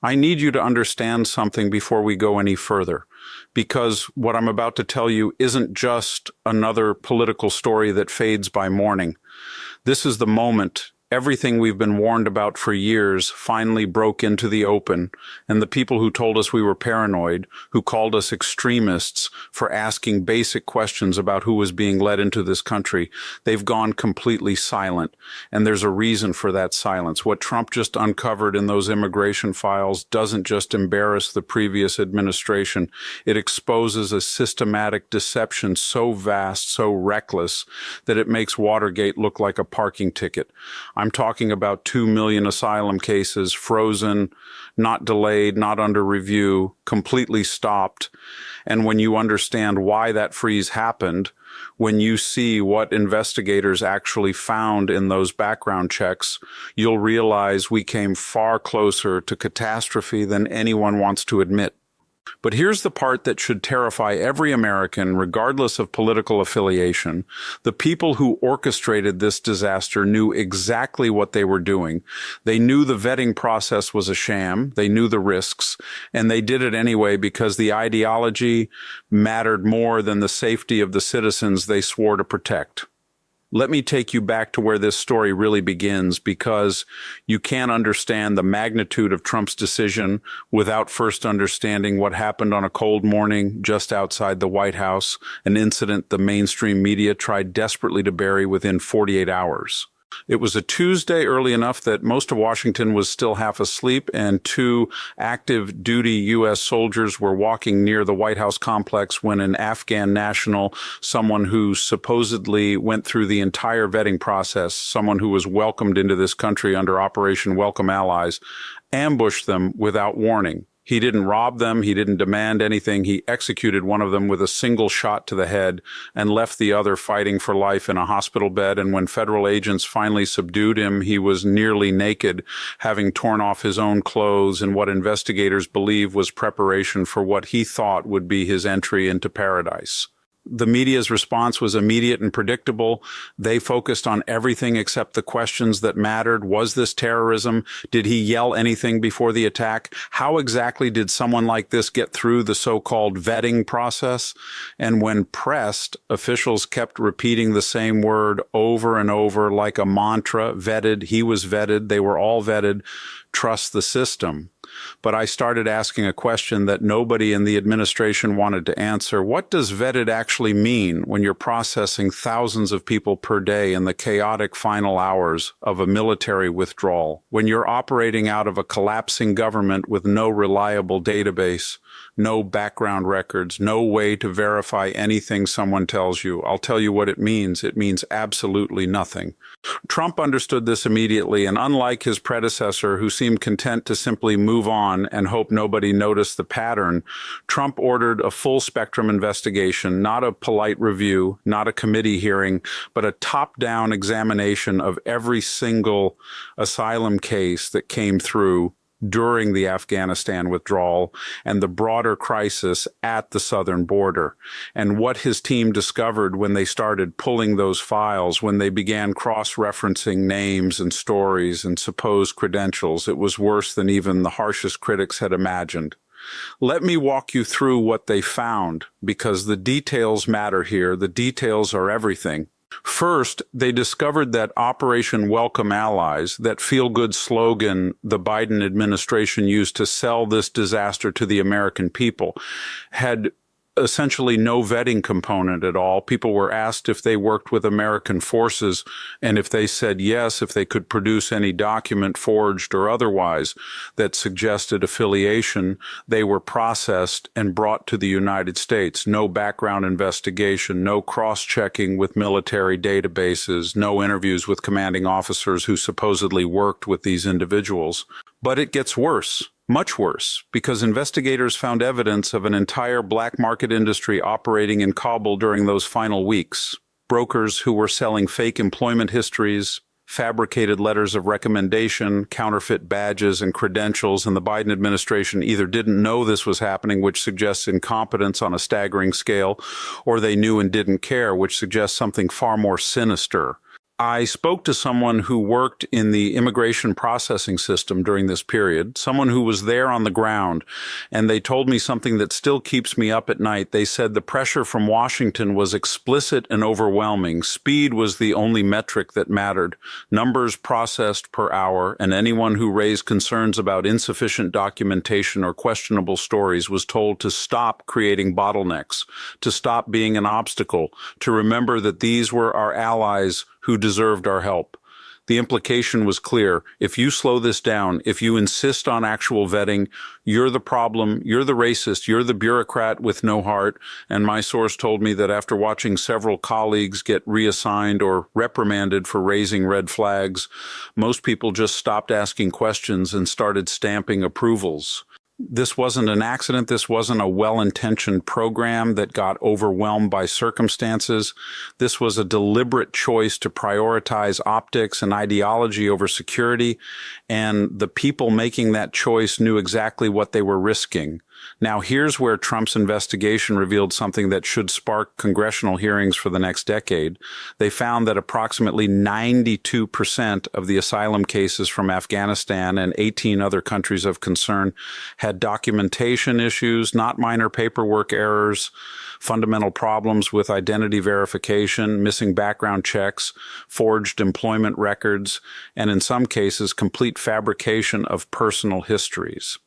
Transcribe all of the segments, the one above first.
I need you to understand something before we go any further, because what I'm about to tell you isn't just another political story that fades by morning. This is the moment everything we've been warned about for years finally broke into the open, and the people who told us we were paranoid, who called us extremists for asking basic questions about who was being led into this country, they've gone completely silent. And there's a reason for that silence. What Trump just uncovered in those immigration files doesn't just embarrass the previous administration. It exposes a systematic deception so vast, so reckless, that it makes Watergate look like a parking ticket. I'm talking about 2 million asylum cases frozen, not delayed, not under review, completely stopped. And when you understand why that freeze happened, when you see what investigators actually found in those background checks, you'll realize we came far closer to catastrophe than anyone wants to admit. But here's the part that should terrify every American, regardless of political affiliation. The people who orchestrated this disaster knew exactly what they were doing. They knew the vetting process was a sham. They knew the risks, and they did it anyway because the ideology mattered more than the safety of the citizens they swore to protect. Let me take you back to where this story really begins, because you can't understand the magnitude of Trump's decision without first understanding what happened on a cold morning just outside the White House, an incident the mainstream media tried desperately to bury within 48 hours. It was a Tuesday early enough that most of Washington was still half asleep, and 2 active duty U.S. soldiers were walking near the White House complex when an Afghan national, someone who supposedly went through the entire vetting process, someone who was welcomed into this country under Operation Welcome Allies, ambushed them without warning. He didn't rob them. He didn't demand anything. He executed one of them with a single shot to the head and left the other fighting for life in a hospital bed. And when federal agents finally subdued him, he was nearly naked, having torn off his own clothes in what investigators believe was preparation for what he thought would be his entry into paradise. The media's response was immediate and predictable. They focused on everything except the questions that mattered. Was this terrorism? Did he yell anything before the attack? How exactly did someone like this get through the so-called vetting process? And when pressed, officials kept repeating the same word over and over like a mantra. Vetted, he was vetted, they were all vetted. Trust the system. But I started asking a question that nobody in the administration wanted to answer. What does vetted actually mean when you're processing thousands of people per day in the chaotic final hours of a military withdrawal? When you're operating out of a collapsing government with no reliable database, no background records, no way to verify anything someone tells you? I'll tell you what it means. It means absolutely nothing. Trump understood this immediately, and unlike his predecessor, who seemed content to simply move on and hope nobody noticed the pattern, Trump ordered a full-spectrum investigation, not a polite review, not a committee hearing, but a top-down examination of every single asylum case that came through during the Afghanistan withdrawal and the broader crisis at the southern border. And what his team discovered when they started pulling those files, when they began cross-referencing names and stories and supposed credentials, it was worse than even the harshest critics had imagined. Let me walk you through what they found, because the details matter here. The details are everything. First, they discovered that Operation Welcome Allies, that feel-good slogan the Biden administration used to sell this disaster to the American people, had essentially no vetting component at all. People were asked if they worked with American forces, and if they said yes, if they could produce any document, forged or otherwise, that suggested affiliation, they were processed and brought to the United States. No background investigation, no cross-checking with military databases, no interviews with commanding officers who supposedly worked with these individuals. But it gets worse. Much worse, because investigators found evidence of an entire black market industry operating in Kabul during those final weeks. Brokers who were selling fake employment histories, fabricated letters of recommendation, counterfeit badges and credentials, and the Biden administration either didn't know this was happening, which suggests incompetence on a staggering scale, or they knew and didn't care, which suggests something far more sinister. I spoke to someone who worked in the immigration processing system during this period, someone who was there on the ground, and they told me something that still keeps me up at night. They said the pressure from Washington was explicit and overwhelming. Speed was the only metric that mattered. Numbers processed per hour, and anyone who raised concerns about insufficient documentation or questionable stories was told to stop creating bottlenecks, to stop being an obstacle, to remember that these were our allies who deserved our help. The implication was clear. If you slow this down, if you insist on actual vetting, you're the problem, you're the racist, you're the bureaucrat with no heart. And my source told me that after watching several colleagues get reassigned or reprimanded for raising red flags, most people just stopped asking questions and started stamping approvals. This wasn't an accident. This wasn't a well-intentioned program that got overwhelmed by circumstances. This was a deliberate choice to prioritize optics and ideology over security, and the people making that choice knew exactly what they were risking. Now, here's where Trump's investigation revealed something that should spark congressional hearings for the next decade. They found that approximately 92% of the asylum cases from Afghanistan and 18 other countries of concern had documentation issues, not minor paperwork errors, fundamental problems with identity verification, missing background checks, forged employment records, and in some cases, complete fabrication of personal histories.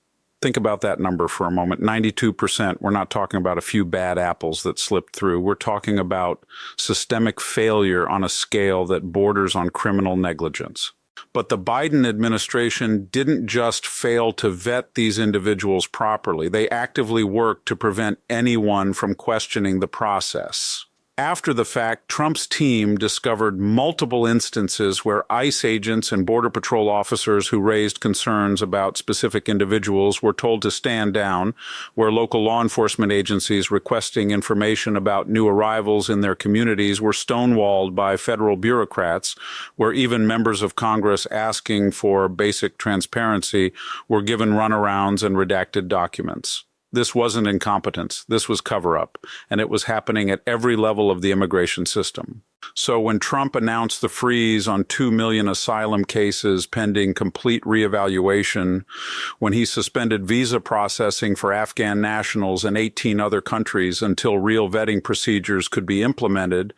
Think about that number for a moment. 92%. We're not talking about a few bad apples that slipped through. We're talking about systemic failure on a scale that borders on criminal negligence. But the Biden administration didn't just fail to vet these individuals properly. They actively worked to prevent anyone from questioning the process. After the fact, Trump's team discovered multiple instances where ICE agents and Border Patrol officers who raised concerns about specific individuals were told to stand down, where local law enforcement agencies requesting information about new arrivals in their communities were stonewalled by federal bureaucrats, where even members of Congress asking for basic transparency were given runarounds and redacted documents. This wasn't incompetence. This was cover-up, and it was happening at every level of the immigration system. So when Trump announced the freeze on 2 million asylum cases pending complete reevaluation, when he suspended visa processing for Afghan nationals in 18 other countries until real vetting procedures could be implemented,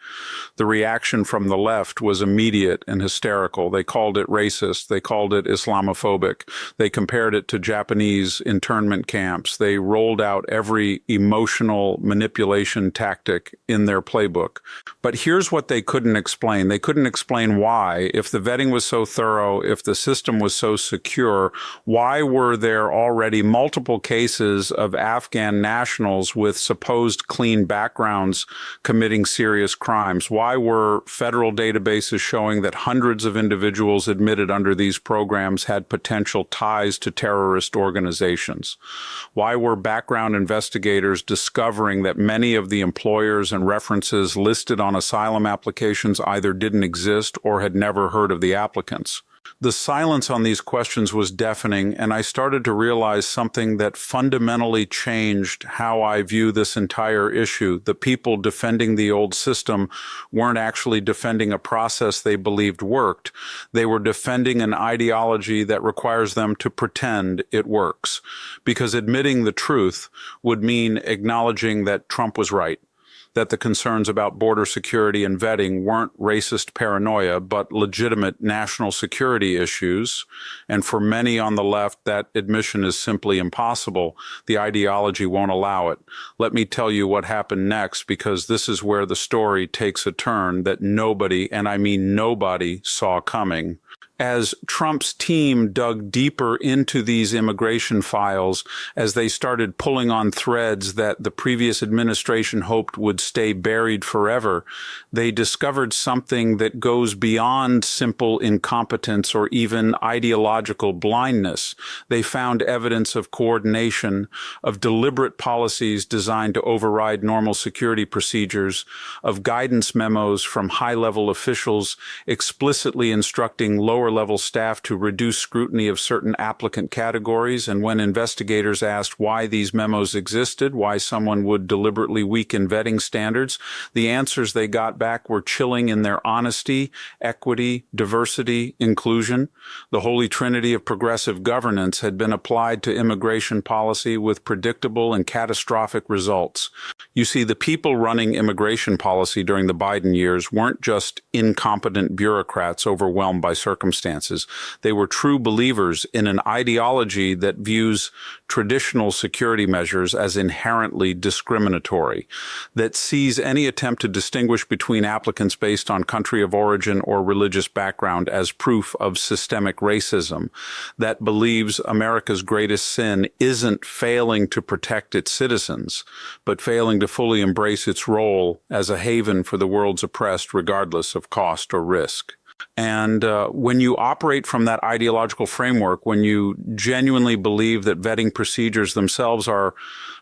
the reaction from the left was immediate and hysterical. They called it racist. They called it Islamophobic. They compared it to Japanese internment camps. They rolled out every emotional manipulation tactic in their playbook. But here's what they couldn't explain. They couldn't explain why, if the vetting was so thorough, if the system was so secure, why were there already multiple cases of Afghan nationals with supposed clean backgrounds committing serious crimes? Why were federal databases showing that hundreds of individuals admitted under these programs had potential ties to terrorist organizations? Why were background investigators discovering that many of the employers and references listed on asylum applications either didn't exist or had never heard of the applicants? The silence on these questions was deafening, and I started to realize something that fundamentally changed how I view this entire issue. The people defending the old system weren't actually defending a process they believed worked. They were defending an ideology that requires them to pretend it works, because admitting the truth would mean acknowledging that Trump was right, that the concerns about border security and vetting weren't racist paranoia, but legitimate national security issues. And for many on the left, that admission is simply impossible. The ideology won't allow it. Let me tell you what happened next, because this is where the story takes a turn that nobody, and I mean nobody, saw coming. As Trump's team dug deeper into these immigration files, as they started pulling on threads that the previous administration hoped would stay buried forever, they discovered something that goes beyond simple incompetence or even ideological blindness. They found evidence of coordination, of deliberate policies designed to override normal security procedures, of guidance memos from high-level officials explicitly instructing lower lower-level staff to reduce scrutiny of certain applicant categories, and when investigators asked why these memos existed, why someone would deliberately weaken vetting standards, the answers they got back were chilling in their honesty, equity, diversity, inclusion. The holy trinity of progressive governance had been applied to immigration policy with predictable and catastrophic results. You see, the people running immigration policy during the Biden years weren't just incompetent bureaucrats overwhelmed by circumstances. They were true believers in an ideology that views traditional security measures as inherently discriminatory, that sees any attempt to distinguish between applicants based on country of origin or religious background as proof of systemic racism, that believes America's greatest sin isn't failing to protect its citizens, but failing to fully embrace its role as a haven for the world's oppressed regardless of cost or risk. And when you operate from that ideological framework, when you genuinely believe that vetting procedures themselves are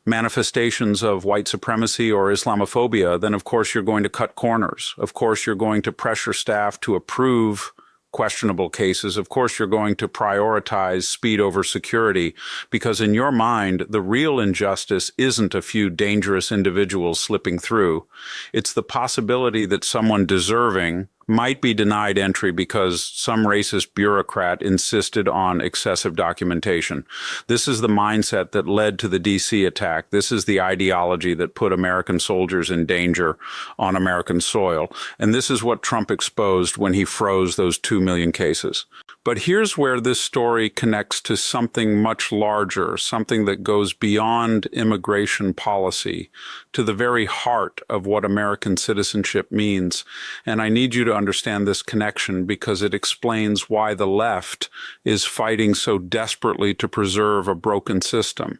manifestations of white supremacy or Islamophobia, then of course you're going to cut corners. Of course you're going to pressure staff to approve questionable cases. Of course you're going to prioritize speed over security, because in your mind, the real injustice isn't a few dangerous individuals slipping through. It's the possibility that someone deserving might be denied entry because some racist bureaucrat insisted on excessive documentation. This is the mindset that led to the D.C. attack. This is the ideology that put American soldiers in danger on American soil. And this is what Trump exposed when he froze those 2 million cases. But here's where this story connects to something much larger, something that goes beyond immigration policy, to the very heart of what American citizenship means. And I need you to understand this connection because it explains why the left is fighting so desperately to preserve a broken system.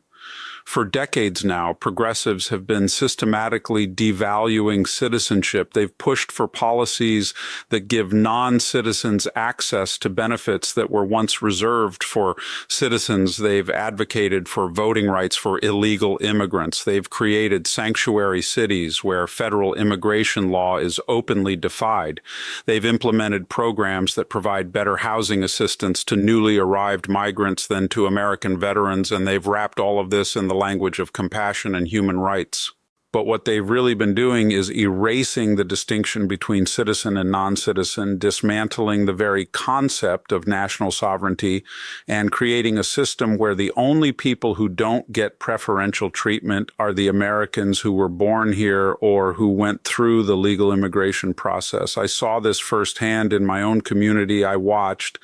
For decades now, progressives have been systematically devaluing citizenship. They've pushed for policies that give non-citizens access to benefits that were once reserved for citizens. They've advocated for voting rights for illegal immigrants. They've created sanctuary cities where federal immigration law is openly defied. They've implemented programs that provide better housing assistance to newly arrived migrants than to American veterans, and they've wrapped all of this in the language of compassion and human rights. But what they've really been doing is erasing the distinction between citizen and non-citizen, dismantling the very concept of national sovereignty, and creating a system where the only people who don't get preferential treatment are the Americans who were born here or who went through the legal immigration process. I saw this firsthand in my own community. I watched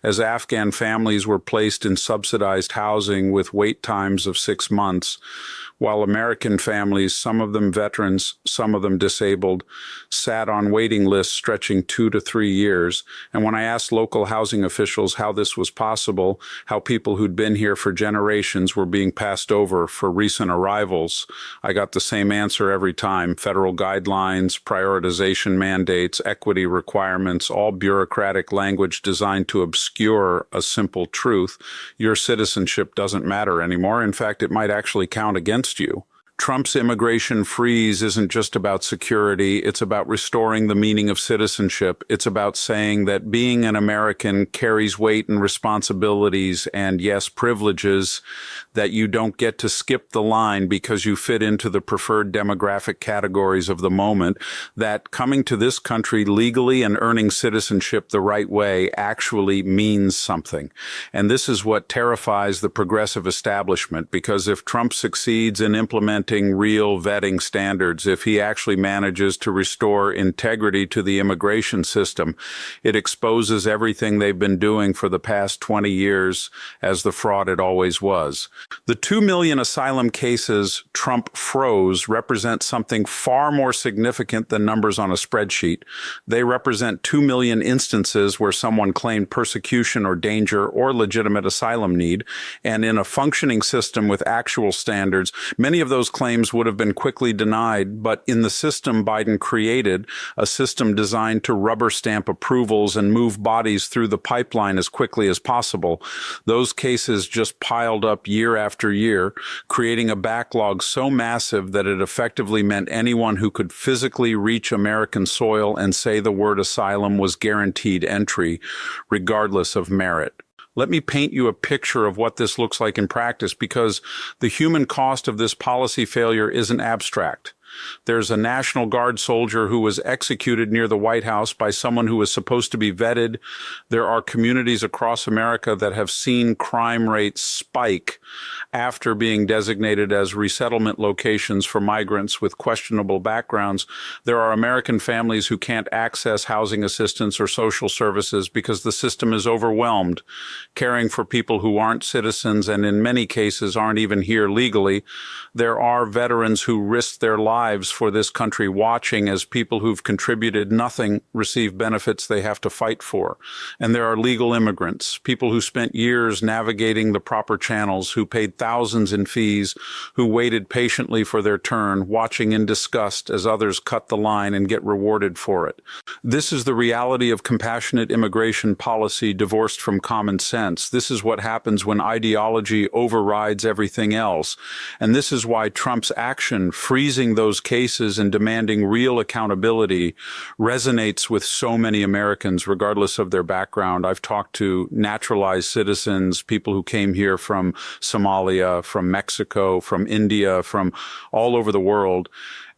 as Afghan families were placed in subsidized housing with wait times of 6 months, while American families, some of them veterans, some of them disabled, sat on waiting lists stretching 2 to 3 years. And when I asked local housing officials how this was possible, how people who'd been here for generations were being passed over for recent arrivals, I got the same answer every time: federal guidelines, prioritization mandates, equity requirements, all bureaucratic language designed to obscure a simple truth. Your citizenship doesn't matter anymore. In fact, it might actually count against you. Trump's immigration freeze isn't just about security. It's about restoring the meaning of citizenship. It's about saying that being an American carries weight and responsibilities and, yes, privileges, that you don't get to skip the line because you fit into the preferred demographic categories of the moment, that coming to this country legally and earning citizenship the right way actually means something. And this is what terrifies the progressive establishment, because if Trump succeeds in implementing real vetting standards, if he actually manages to restore integrity to the immigration system, it exposes everything they've been doing for the past 20 years as the fraud it always was. The 2 million asylum cases Trump froze represent something far more significant than numbers on a spreadsheet. They represent 2 million instances where someone claimed persecution or danger or legitimate asylum need, and in a functioning system with actual standards, many of those claims would have been quickly denied, but in the system Biden created, a system designed to rubber stamp approvals and move bodies through the pipeline as quickly as possible, those cases just piled up year after year, creating a backlog so massive that it effectively meant anyone who could physically reach American soil and say the word asylum was guaranteed entry, regardless of merit. Let me paint you a picture of what this looks like in practice, because the human cost of this policy failure isn't abstract. There's a National Guard soldier who was executed near the White House by someone who was supposed to be vetted. There are communities across America that have seen crime rates spike after being designated as resettlement locations for migrants with questionable backgrounds. There are American families who can't access housing assistance or social services because the system is overwhelmed, caring for people who aren't citizens and in many cases aren't even here legally. There are veterans who risk their lives for this country, watching as people who've contributed nothing receive benefits they have to fight for. And there are legal immigrants, people who spent years navigating the proper channels, who paid thousands in fees, who waited patiently for their turn, watching in disgust as others cut the line and get rewarded for it. This is the reality of compassionate immigration policy divorced from common sense. This is what happens when ideology overrides everything else. And this is why Trump's action, freezing those cases and demanding real accountability, resonates with so many Americans, regardless of their background. I've talked to naturalized citizens, people who came here from Somalia, from Mexico, from India, from all over the world.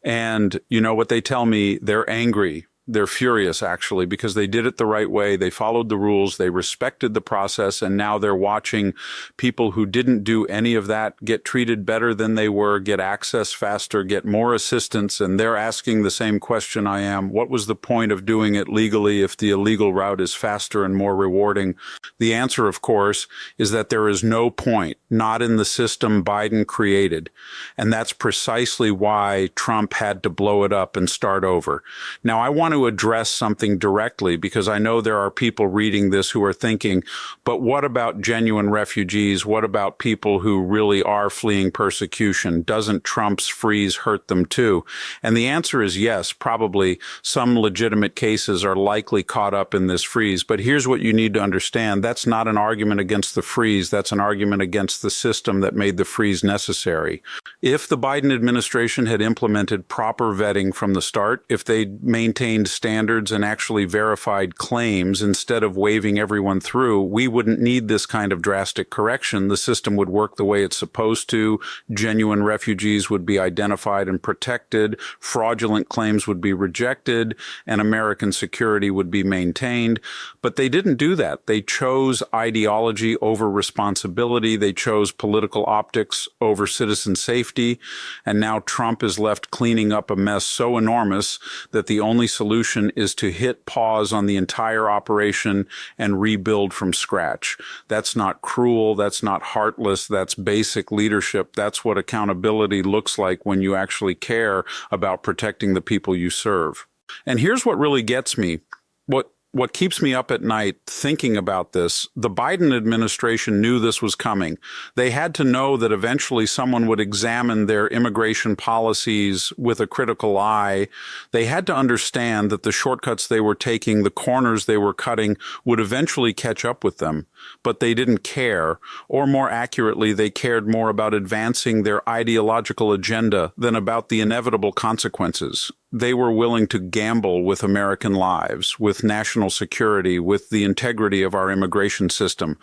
And you know what they tell me? They're angry. They're furious, actually, because they did it the right way. They followed the rules. They respected the process. And now they're watching people who didn't do any of that get treated better than they were, get access faster, get more assistance. And they're asking the same question I am. What was the point of doing it legally if the illegal route is faster and more rewarding? The answer, of course, is that there is no point, not in the system Biden created. And that's precisely why Trump had to blow it up and start over. Now, I want to address something directly, because I know there are people reading this who are thinking, but what about genuine refugees? What about people who really are fleeing persecution? Doesn't Trump's freeze hurt them too? And the answer is yes, probably some legitimate cases are likely caught up in this freeze. But here's what you need to understand. That's not an argument against the freeze. That's an argument against the system that made the freeze necessary. If the Biden administration had implemented proper vetting from the start, if they maintained standards and actually verified claims instead of waving everyone through, we wouldn't need this kind of drastic correction. The system would work the way it's supposed to. Genuine refugees would be identified and protected. Fraudulent claims would be rejected, and American security would be maintained. But they didn't do that. They chose ideology over responsibility. They chose political optics over citizen safety. And now Trump is left cleaning up a mess so enormous that the only solution is to hit pause on the entire operation and rebuild from scratch. That's not cruel. That's not heartless. That's basic leadership. That's what accountability looks like when you actually care about protecting the people you serve. And here's what really gets me. What keeps me up at night thinking about this, the Biden administration knew this was coming. They had to know that eventually someone would examine their immigration policies with a critical eye. They had to understand that the shortcuts they were taking, the corners they were cutting, would eventually catch up with them. But they didn't care, or more accurately, they cared more about advancing their ideological agenda than about the inevitable consequences. They were willing to gamble with American lives, with national security, with the integrity of our immigration system,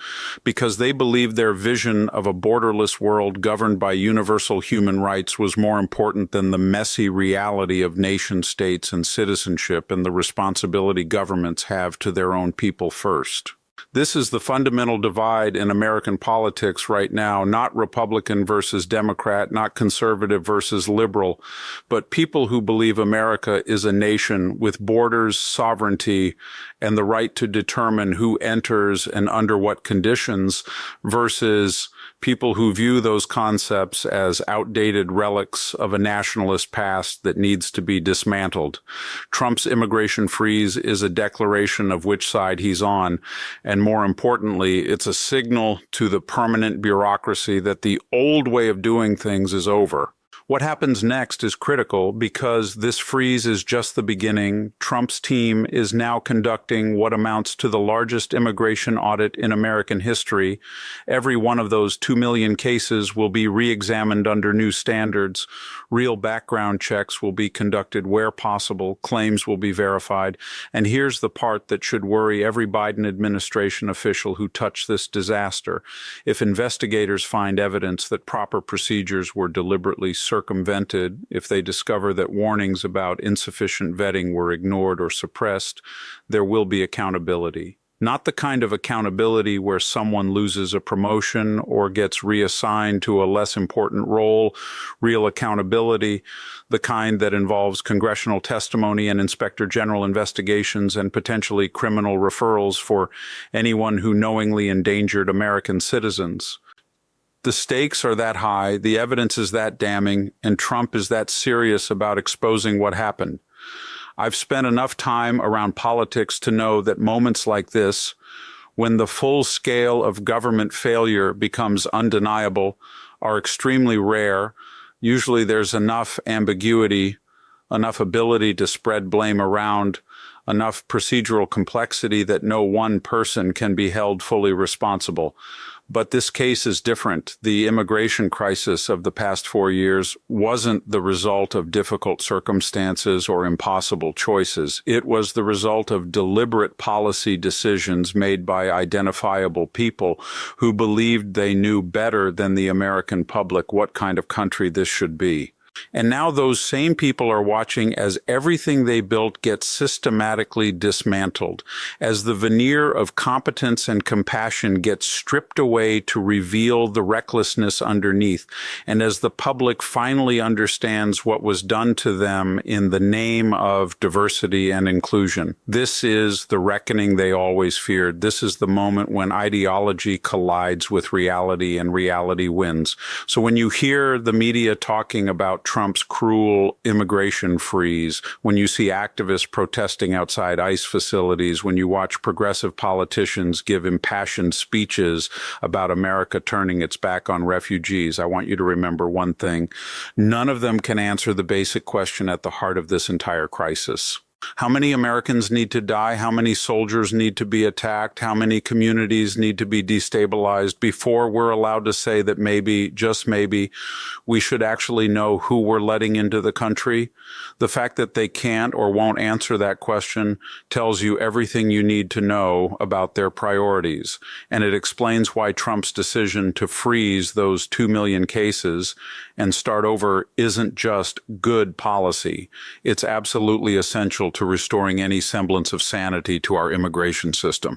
because they believed their vision of a borderless world governed by universal human rights was more important than the messy reality of nation states and citizenship and the responsibility governments have to their own people first. This is the fundamental divide in American politics right now, not Republican versus Democrat, not conservative versus liberal, but people who believe America is a nation with borders, sovereignty, and the right to determine who enters and under what conditions, versus people who view those concepts as outdated relics of a nationalist past that needs to be dismantled. Trump's immigration freeze is a declaration of which side he's on, and more importantly, it's a signal to the permanent bureaucracy that the old way of doing things is over. What happens next is critical because this freeze is just the beginning. Trump's team is now conducting what amounts to the largest immigration audit in American history. Every one of those 2 million cases will be re-examined under new standards. Real background checks will be conducted where possible. Claims will be verified. And here's the part that should worry every Biden administration official who touched this disaster. If investigators find evidence that proper procedures were deliberately circumvented, if they discover that warnings about insufficient vetting were ignored or suppressed, there will be accountability. Not the kind of accountability where someone loses a promotion or gets reassigned to a less important role. Real accountability, the kind that involves congressional testimony and inspector general investigations and potentially criminal referrals for anyone who knowingly endangered American citizens. The stakes are that high, the evidence is that damning, and Trump is that serious about exposing what happened. I've spent enough time around politics to know that moments like this, when the full scale of government failure becomes undeniable, are extremely rare. Usually there's enough ambiguity, enough ability to spread blame around, enough procedural complexity that no one person can be held fully responsible. But this case is different. The immigration crisis of the past 4 years wasn't the result of difficult circumstances or impossible choices. It was the result of deliberate policy decisions made by identifiable people who believed they knew better than the American public what kind of country this should be. And now those same people are watching as everything they built gets systematically dismantled, as the veneer of competence and compassion gets stripped away to reveal the recklessness underneath, and as the public finally understands what was done to them in the name of diversity and inclusion. This is the reckoning they always feared. This is the moment when ideology collides with reality and reality wins. So when you hear the media talking about Trump's cruel immigration freeze, when you see activists protesting outside ICE facilities, when you watch progressive politicians give impassioned speeches about America turning its back on refugees, I want you to remember one thing. None of them can answer the basic question at the heart of this entire crisis. How many Americans need to die? How many soldiers need to be attacked? How many communities need to be destabilized before we're allowed to say that maybe, just maybe, we should actually know who we're letting into the country? The fact that they can't or won't answer that question tells you everything you need to know about their priorities. And it explains why Trump's decision to freeze those 2 million cases and start over isn't just good policy. It's absolutely essential to restoring any semblance of sanity to our immigration system.